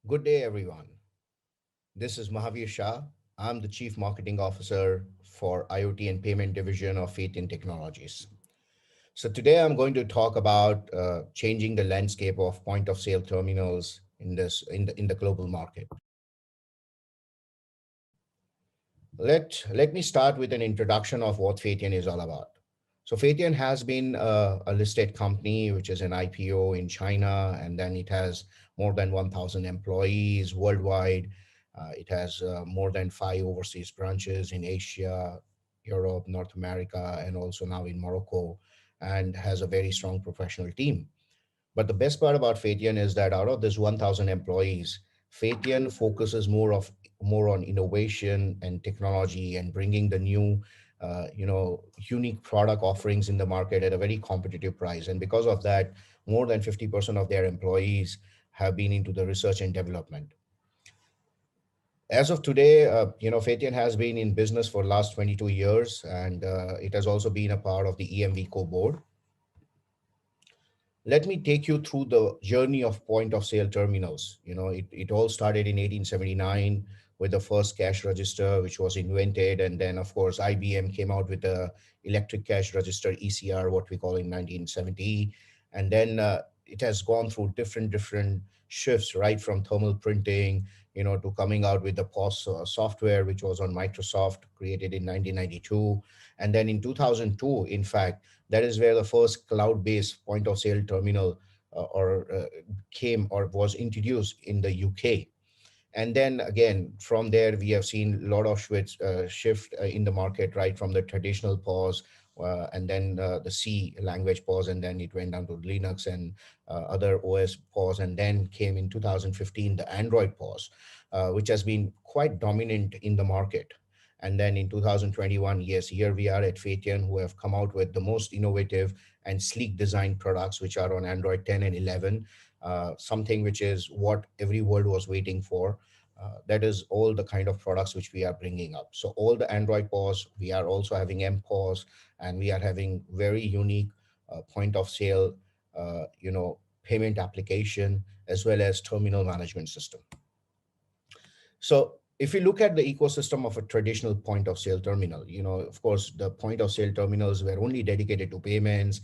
Good day, everyone. This is Mahaveer Shah. I'm the Chief Marketing Officer for IoT and Payment Division of FEITIAN Technologies. So today I'm going to talk about changing the landscape of point of sale terminals in the global market. Let me start with an introduction of what FEITIAN is all about. So FEITIAN has been a listed company, which is an IPO in China, and then it has more than 1,000 employees worldwide. It has more than five overseas branches in Asia, Europe, North America, and also now in Morocco, and has a very strong professional team. But the best part about FEITIAN is that out of this 1,000 employees, FEITIAN focuses more on innovation and technology and bringing the new, unique product offerings in the market at a very competitive price. And because of that, more than 50% of their employees have been into the research and development. As of today, FEITIAN has been in business for last 22 years, and it has also been a part of the EMV co-board. Let me take you through the journey of point of sale terminals. It all started in 1879 with the first cash register, which was invented. And then, of course, IBM came out with the electric cash register, ECR, what we call in 1970. And then it has gone through different shifts, right from thermal printing, to coming out with the POS software, which was on Microsoft, created in 1992. And then in 2002, in fact, that is where the first cloud-based point of sale terminal or came or was introduced in the UK. And then again, from there, we have seen a lot of shift in the market, right from the traditional POS and then the C language POS, and then it went down to Linux and other OS POS, and then came in 2015 the Android POS, which has been quite dominant in the market. And then in 2021, yes, here we are at FEITIAN, who have come out with the most innovative and sleek design products, which are on Android 10 and 11, something which is what every world was waiting for. That is all the kind of products which we are bringing up. So all the Android POS, we are also having MPOS, and we are having very unique point of sale, payment application, as well as terminal management system. So if you look at the ecosystem of a traditional point of sale terminal, of course, the point of sale terminals were only dedicated to payments.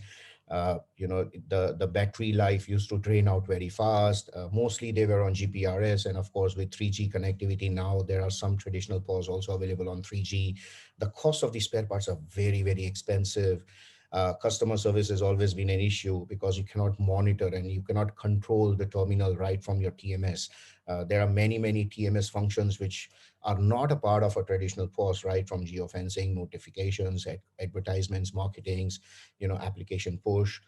The battery life used to drain out very fast. Mostly they were on GPRS, and of course with 3G connectivity now, there are some traditional POS also available on 3G. The cost of the spare parts are very, very expensive. Customer service has always been an issue because you cannot monitor and you cannot control the terminal right from your TMS. There are many TMS functions which are not a part of a traditional POS, right? From geofencing, notifications, advertisements, marketings, application push.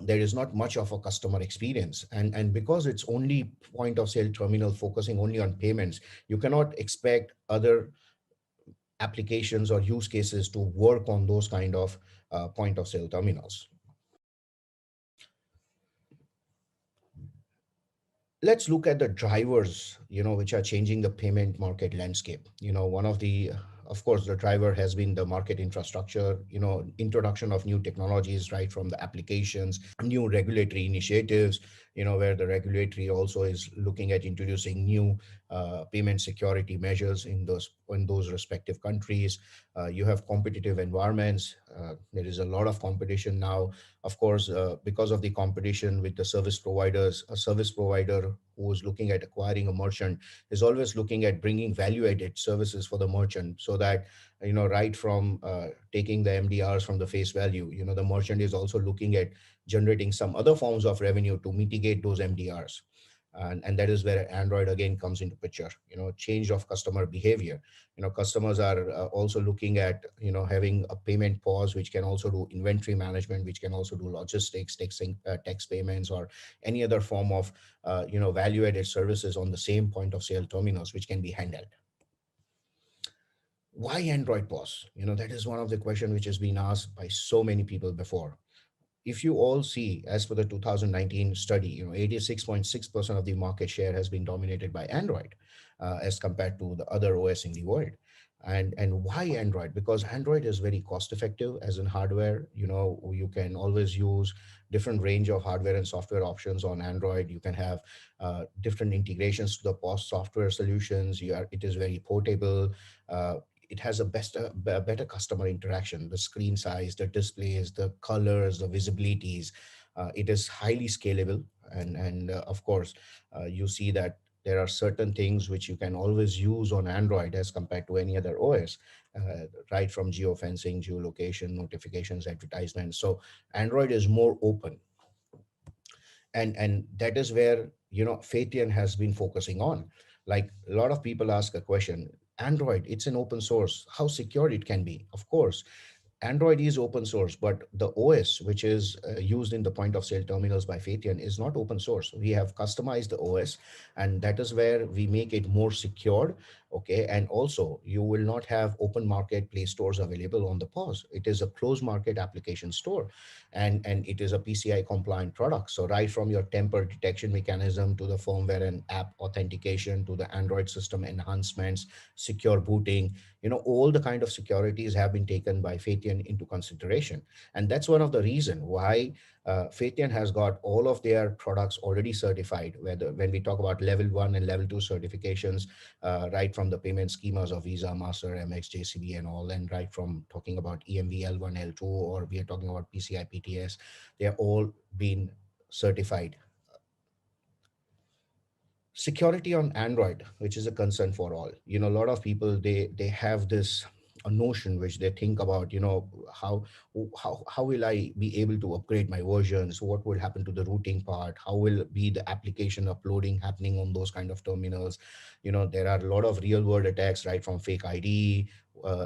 There is not much of a customer experience, and because it's only point of sale terminal focusing only on payments, you cannot expect other applications or use cases to work on those kind of point of sale terminals. Let's look at the drivers, which are changing the payment market landscape. One of the, of course, the driver has been the market infrastructure, introduction of new technologies, right from the applications, new regulatory initiatives, where the regulatory also is looking at introducing new payment security measures in those respective countries. You have competitive environments. There is a lot of competition now. Of course, because of the competition with the service providers, a service provider who is looking at acquiring a merchant is always looking at bringing value-added services for the merchant, so that right from taking the MDRs from the face value, the merchant is also looking at generating some other forms of revenue to mitigate those MDRs. And that is where Android again comes into picture. Change of customer behavior. Customers are also looking at having a payment POS, which can also do inventory management, which can also do logistics, tax payments, or any other form of value added services on the same point of sale terminals, which can be handled. Why Android POS? That is one of the questions which has been asked by so many people before. If you all see, as per the 2019 study, 86.6% of the market share has been dominated by Android, as compared to the other OS in the world. And why Android? Because Android is very cost effective as in hardware. You can always use different range of hardware and software options on Android. You can have different integrations to the POS software solutions. It is very portable. It has a better customer interaction, the screen size, the displays, the colors, the visibilities. It is highly scalable. And of course, you see that there are certain things which you can always use on Android as compared to any other OS, right from geofencing, geolocation, notifications, advertisements. So Android is more open, and that is where Fatian has been focusing on. Like, a lot of people ask a question: Android, it's an open source, how secure it can be? Of course, Android is open source, but the OS, which is used in the point of sale terminals by Fatian, is not open source. We have customized the OS, and that is where we make it more secured. Okay. And also, you will not have open market Play stores available on the POS. It is a closed market application store, and it is a PCI compliant product. So, right from your temper detection mechanism to the firmware and app authentication to the Android system enhancements, secure booting, all the kind of securities have been taken by Fatian into consideration. And that's one of the reason why Fatian has got all of their products already certified, whether when we talk about level 1 and level 2 certifications, right from the payment schemas of Visa, Master, MX, JCB and all, and right from talking about EMV L1, L2, or we are talking about PCI PTS, they are all been certified. Security on Android, which is a concern for all. A lot of people, they have this a notion which they think about, how will I be able to upgrade my versions? What will happen to the routing part? How will be the application uploading happening on those kind of terminals? There are a lot of real world attacks, right from fake ID,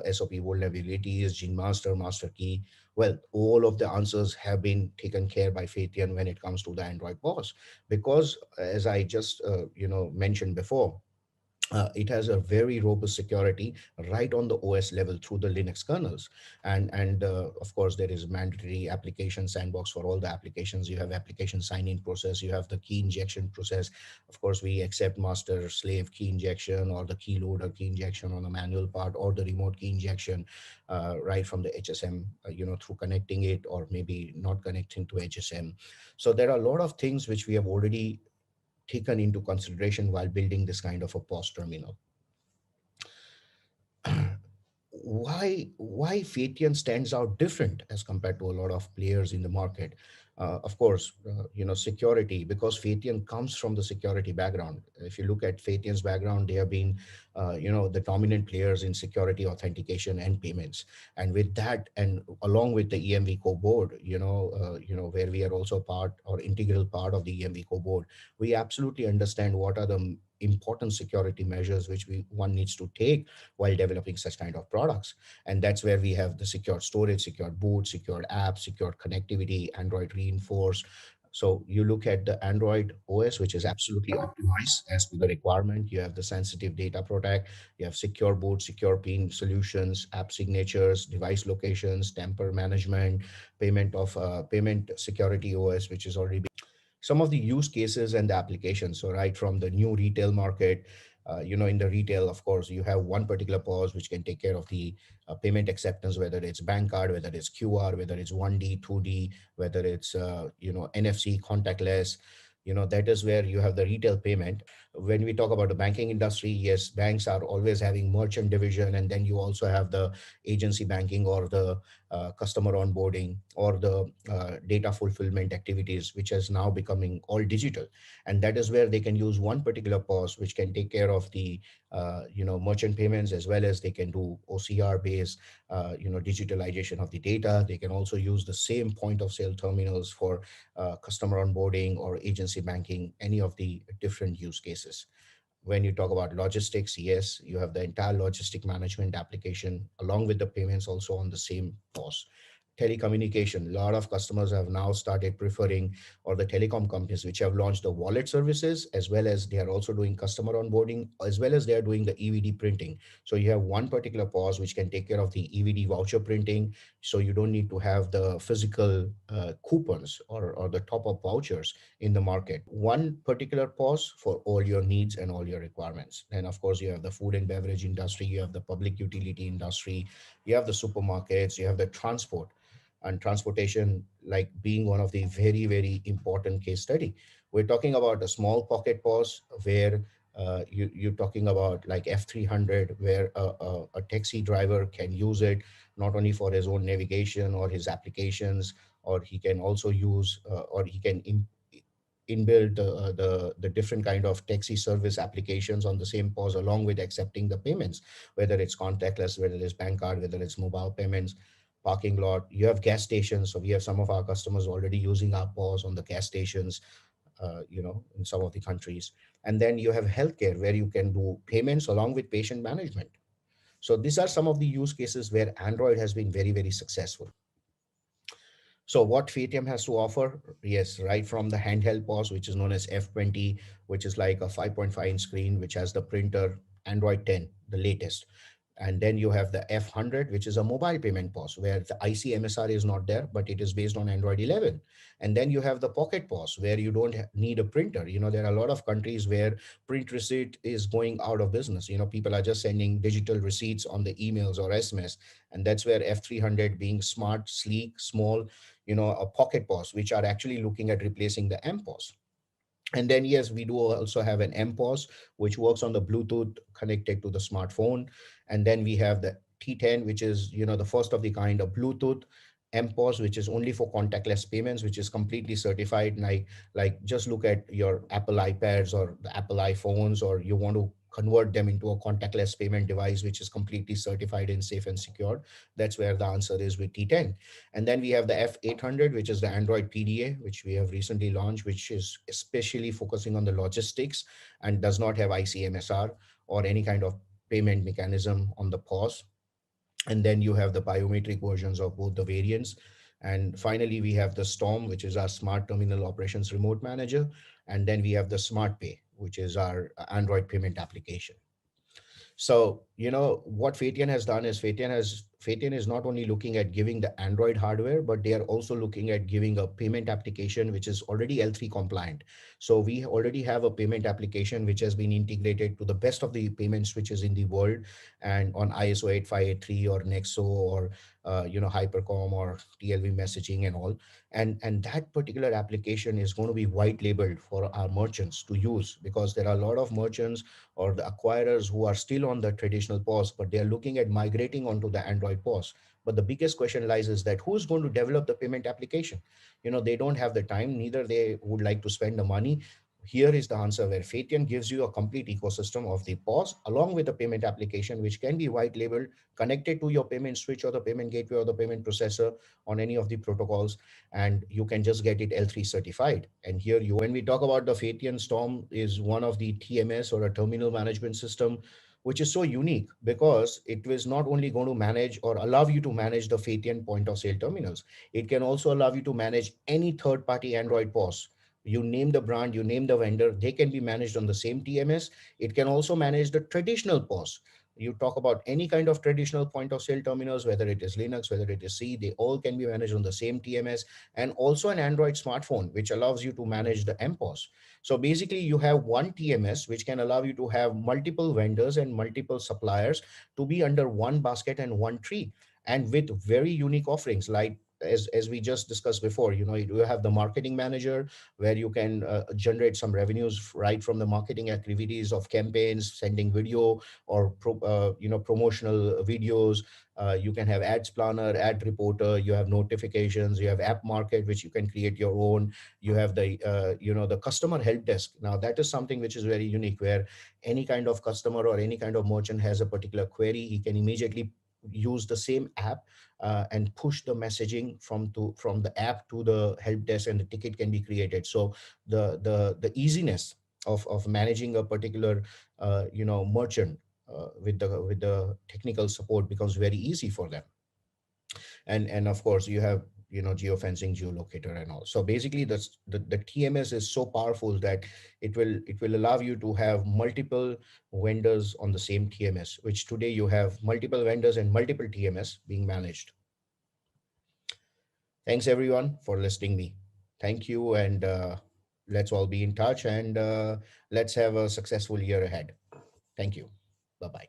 SOP vulnerabilities, gene master key. Well, all of the answers have been taken care by Fatian when it comes to the Android POS, because as I just mentioned before, it has a very robust security right on the OS level through the Linux kernels. And of course, there is mandatory application sandbox for all the applications. You have application sign-in process, you have the key injection process. Of course, we accept master slave key injection, or the key loader key injection on the manual part, or the remote key injection, right from the HSM, through connecting it or maybe not connecting to HSM. So there are a lot of things which we have already taken into consideration while building this kind of a POS terminal. Why Fatian stands out different as compared to a lot of players in the market? Of course, security, because Fatian comes from the security background. If you look at Fatian's background, they have been, the dominant players in security, authentication, and payments. And with that, and along with the EMV core board, where we are also part or integral part of the EMV core board, we absolutely understand what are the important security measures which one needs to take while developing such kind of products. And that's where we have the secured storage, secured boot, secured apps, secured connectivity, Android reinforced. So you look at the Android OS, which is absolutely optimized as per the requirement. You have the sensitive data protect, you have secure boot, secure PIN solutions, app signatures, device locations, tamper management, payment security OS, which is already some of the use cases and the applications. So right from the new retail market, in the retail, of course, you have one particular POS which can take care of the payment acceptance, whether it's bank card, whether it's QR, whether it's 1D, 2D, whether it's, NFC, contactless. That is where you have the retail payment. When we talk about the banking industry, yes, banks are always having merchant division, and then you also have the agency banking, or the customer onboarding, or the data fulfillment activities, which is now becoming all digital. And that is where they can use one particular POS which can take care of the merchant payments, as well as they can do OCR based digitalization of the data. They can also use the same point of sale terminals for customer onboarding or agency banking, any of the different use cases. When you talk about logistics, yes, you have the entire logistic management application along with the payments also on the same POS. telecommunication. A lot of customers have now started preferring, or the telecom companies which have launched the wallet services, as well as they are also doing customer onboarding, as well as they are doing the EVD printing. So you have one particular POS which can take care of the EVD voucher printing, so you don't need to have the physical coupons or the top up vouchers in the market. One particular POS for all your needs and all your requirements. And of course, you have the food and beverage industry, you have the public utility industry, you have the supermarkets, you have the transport, and transportation like being one of the very, very important case study. We're talking about a small pocket POS where you're talking about like F300, where a taxi driver can use it not only for his own navigation or his applications, or he can also use, or he can inbuilt the different kind of taxi service applications on the same POS, along with accepting the payments, whether it's contactless, whether it's bank card, whether it's mobile payments, parking lot. You have gas stations, so we have some of our customers already using our POS on the gas stations, in some of the countries. And then you have healthcare where you can do payments along with patient management. So these are some of the use cases where Android has been very, very successful. So what FATM has to offer? Yes, right from the handheld POS, which is known as F20, which is like a 5.5-inch screen, which has the printer, Android 10, the latest. And then you have the F100, which is a mobile payment POS, where the IC is not there, but it is based on Android 11. And then you have the Pocket POS, where you don't need a printer. There are a lot of countries where print receipt is going out of business. People are just sending digital receipts on the emails or SMS. And that's where F300, being smart, sleek, small, a Pocket POS, which are actually looking at replacing the MPOS. And then, yes, we do also have an MPOS, which works on the Bluetooth connected to the smartphone. And then we have the T10, which is, the first of the kind of Bluetooth MPOS, which is only for contactless payments, which is completely certified. Like just look at your Apple iPads or the Apple iPhones, or you want to convert them into a contactless payment device, which is completely certified and safe and secure. That's where the answer is with T10. And then we have the F800, which is the Android PDA, which we have recently launched, which is especially focusing on the logistics and does not have ICMSR or any kind of payment mechanism on the POS. And then you have the biometric versions of both the variants. And finally, we have the Storm, which is our Smart Terminal Operations Remote Manager. And then we have the Smart Pay, which is our Android payment application. So, what FATIAN has done is FATIAN is not only looking at giving the Android hardware, but they are also looking at giving a payment application which is already L3 compliant. So we already have a payment application which has been integrated to the best of the payment switches in the world, and on ISO 8583 or Nexo or Hypercom or TLV messaging and all. And that particular application is going to be white labeled for our merchants to use, because there are a lot of merchants or the acquirers who are still on the traditional POS, but they are looking at migrating onto the Android POS. But the biggest question lies is that who's going to develop the payment application? They don't have the time, neither they would like to spend the money. Here is the answer, where Fatian gives you a complete ecosystem of the POS along with the payment application, which can be white labeled, connected to your payment switch or the payment gateway or the payment processor on any of the protocols, and you can just get it L3 certified. And here when we talk about the Fatian Storm, is one of the TMS or a terminal management system, which is so unique because it was not only going to manage or allow you to manage the Fatian point of sale terminals, it can also allow you to manage any third party Android POS. You name the brand, you name the vendor, they can be managed on the same TMS. It can also manage the traditional POS. You talk about any kind of traditional point of sale terminals, whether it is Linux, whether it is C, they all can be managed on the same TMS, and also an Android smartphone, which allows you to manage the MPOS. So basically, you have one TMS, which can allow you to have multiple vendors and multiple suppliers to be under one basket and one tree, and with very unique offerings like as we just discussed before, you have the marketing manager where you can generate some revenues right from the marketing activities of campaigns, sending video or promotional videos. You can have ads planner, ad reporter, you have notifications, you have app market, which you can create your own. You have the customer help desk. Now that is something which is very unique, where any kind of customer or any kind of merchant has a particular query, he can immediately use the same app and push the messaging from the app to the help desk, and the ticket can be created. So the easiness of managing a particular merchant with the technical support becomes very easy for them. And of course you have, geofencing, geolocator, and all. So basically the TMS is so powerful that it will allow you to have multiple vendors on the same TMS, which today you have multiple vendors and multiple TMS being managed. Thanks everyone for listening me. Thank you, and let's all be in touch, and let's have a successful year ahead. Thank you. Bye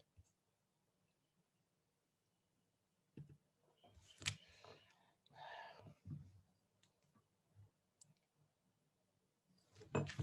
bye.